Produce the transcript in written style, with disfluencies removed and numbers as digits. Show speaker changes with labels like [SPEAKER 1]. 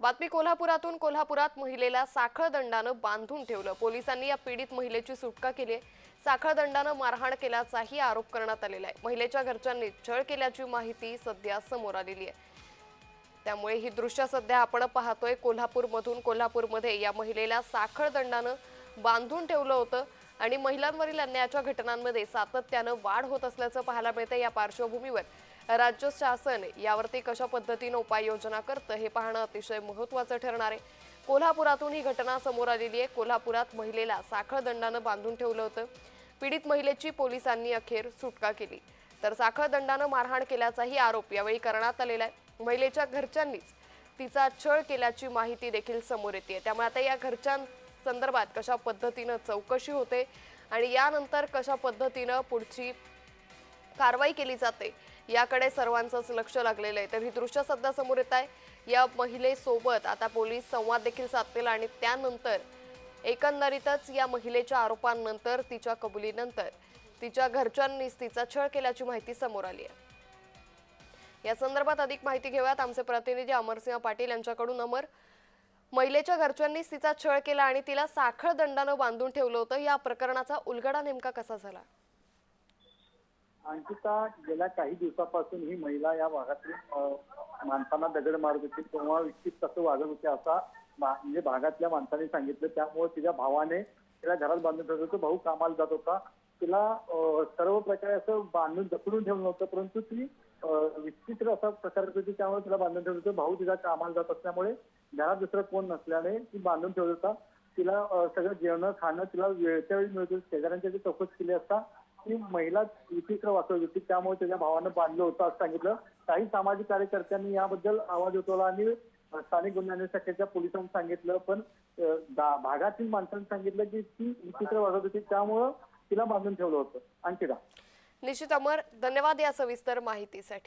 [SPEAKER 1] बातमी कोल्हापुरातून। कोल्हापुरात महिलेला साखळ दंडानं बांधून ठेवलं। पोलिसांनी या पीडित महिलेची सुटका केली आहे। साखळ दंडानं मारहाण केल्याचाही आरोप करण्यात आलेला आहे। महिलेच्या घरच्यांनी छळ केल्याची माहिती सध्या समोर आलेली आहे। त्यामुळे ही दृश्य सध्या आपण पाहतोय कोल्हापूरमधून। कोल्हापूरमध्ये या महिलेला साखळ दंडानं बांधून ठेवलं होतं आणि महिलांवरील अन्यायाच्या घटनांमध्ये सातत्यानं वाढ होत असल्याचं पाहायला मिळतं। या पार्श्वभूमीवर राज्य शासन यावरती कशा पद्धतीने उपाययोजना करतं हे पाहणं अतिशय महत्त्वाचं ठरणार आहे। कोल्हापुरातून ही घटना समोर आलेली आहे। कोल्हापुरात महिलेला साखळ दंडानं बांधून ठेवलं होतं। पीडित महिलेची पोलिसांनी अखेर सुटका केली, तर साखळ दंडानं मारहाण केल्याचाही आरोप यावेळी करण्यात आलेला आहे। महिलेच्या घरच्यांनीच तिचा छळ केल्याची माहिती देखील समोर येते। त्यामुळे आता या घरच्यांसंदर्भात कशा पद्धतीने चौकशी होते आणि यानंतर कशा पद्धतीने पुढची कारवाई केली जाते याकडे सर्वांचंच लक्ष लागलेलं आहे। तर ही दृश्य सध्या समोर येत आहे। या महिलेसोबत आता पोलीस संवाद देखील साधतील आणि त्यानंतर एकंदरीतच या महिलेच्या आरोपांनंतर तिच्या कबुलीनंतर तिच्या घरच्यांनीच तिचा छळ केल्याची माहिती समोर आली आहे। या संदर्भात अधिक माहिती घेऊयात आमचे प्रतिनिधी अमरसिंह पाटील यांच्याकडून। अमर, महिलेच्या घरच्यांनीच तिचा छळ केला आणि तिला साखळ दंडानं बांधून ठेवलं होतं, या प्रकरणाचा उलगडा नेमका कसा झाला?
[SPEAKER 2] अंकिता, गेल्या काही दिवसापासून ही महिला या भागातील माणसांना दगड मारत होती किंवा विक्षिप्त कसं वागत होते असा म्हणजे भागातल्या माणसांनी सांगितलं। त्यामुळे तिच्या भावाने तिला घरात बांधून ठेवलं होतं। भाऊ कामाला जात होता, तिला सर्व प्रकारे असं बांधून जखडून ठेवलं नव्हतं, परंतु ती विचित्र असा प्रकार होती त्यामुळे तिला बांधून ठेवलं होतं। भाऊ तिला कामाला जात असल्यामुळे घरात दुसरं कोण नसल्याने ती बांधून ठेवलं होता। तिला सगळं जेवण खाणं तिला वेळच्या वेळी मिळत होतं। शेजाऱ्यांची चौकशी केली असता ती महिला विचित्र वाचवत होती, त्यामुळे त्याच्या भावानं बांधलं होतं असं सांगितलं। काही सामाजिक कार्यकर्त्यांनी याबद्दल आवाज उठवला आणि स्थानिक गुन्हे अन्वेषण शाखेच्या पोलिसांनी सांगितलं, पण भागातील माणसांनी सांगितलं की ती विचित्र वागत होती त्यामुळं तिला बांधून ठेवलं होतं। अंकिता,
[SPEAKER 1] निश्चित अमर, धन्यवाद या सविस्तर माहितीसाठी।